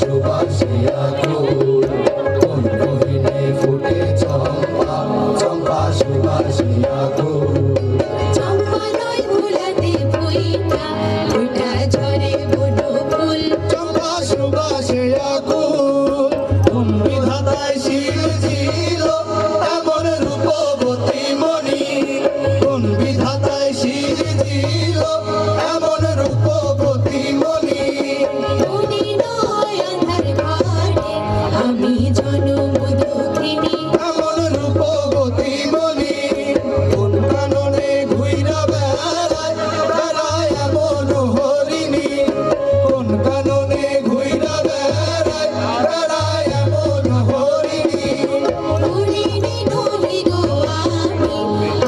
সুবাসিয়া ফুল কোন গহিনে ফুটে চম্পা চম্পা সুবাসিয়া ফুল চম্পা নয় ভুলাতে ফুইটা ফুটা ঝরে বড় ফুল চম্পা সুবাসিয়া ফুল কোন বিধাতায় শিরজিল এমন রূপবতী মণি কোন বিধাতায় শিরজিল এমন রূপবতী মণি মনি নয় আঁধার ঘরে আমি জনম দুঃখিনী এমন রূপবতী মণি কোন কাননে ঘুইরা বেড়ায় বেড়ায় এমন হরিণী কোন কাননে ঘুইরা বেড়ায় বেড়ায় এমন হরিণী হরিণী নহি গো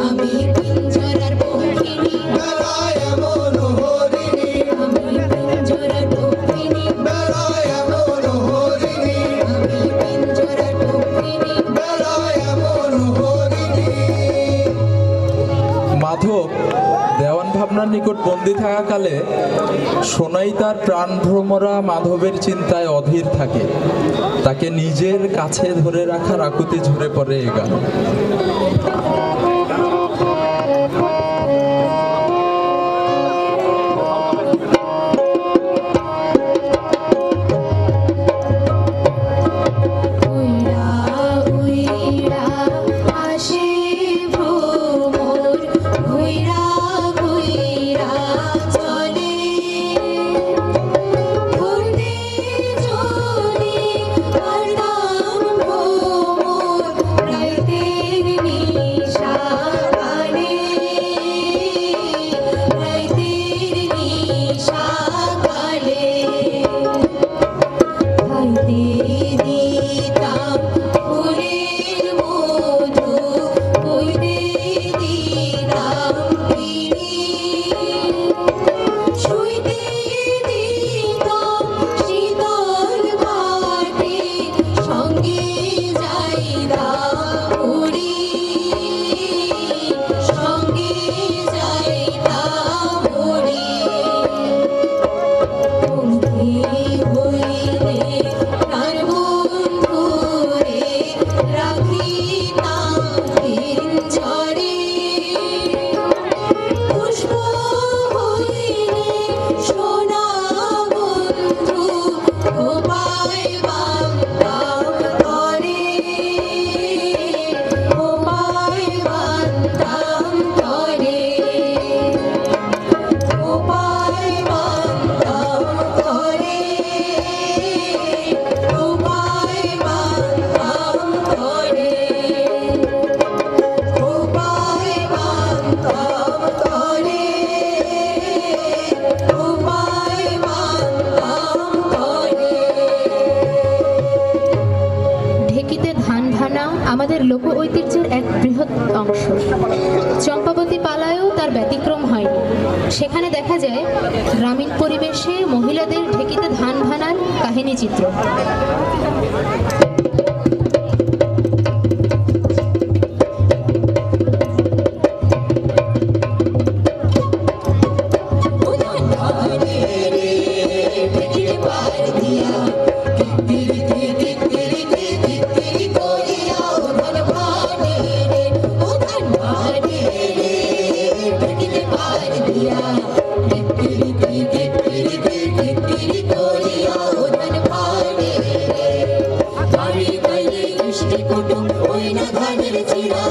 আমি পিঞ্জরার পক্ষিনী বেড়ায় এমন হরিণী আমি পিঞ্জরার পক্ষিনী বেড়ায় এমন হরিণী আমি পিঞ্জরার পক্ষিনী বেড়ায় এমন হরিণী। মাধব দেওয়ান ভাবনার নিকট বন্দী থাকাকালে সোনাই তার প্রাণভ্রমরা মাধবের চিন্তায় অধীর থাকে। তাকে নিজের কাছে ধরে রাখার আকুতি ঝরে পড়ে এ গান। উইরা উইরা আসে ভ্রমর ঘুইরা ঘুইরা চলে ঘুরতে চলে আর নাম ভ্রমর রাইতের নিশা কালে রাইতের নিশা কালে খাইতে দিতাম ফুলের মধু কইতে দিতাম পিড়ি শুইতে দিতাম শীতল ঘাটে সঙ্গে যাইতাম উড়ি সঙ্গে যাইতাম উড়ি বন্ধি হইলে তার বন্ধুরে রাখিতাম পিঞ্জরে পুষ্প হইলে সোনা বন্ধু গোপায় বান্তাম তরে গোপায় বান্তাম তরে গোপায় বান্তাম তরে গোপায় বান্তাম তরে গোপায় বান্তাম তরে গোপায় বান্তাম তরে। ঢেকিতে ধান ভানা আমাদের লোক ঐতিহ্যের এক বৃহৎ অংশ। চম্পাবতী পালায়ও তার ব্যতিক্রম হয়নি। সেখানে দেখা যায় গ্রামীণ পরিবেশে মহিলাদের ঢেকিতে ধান ভানার কাহিনী চিত্র। কুটুম ওই না ধানের চিরা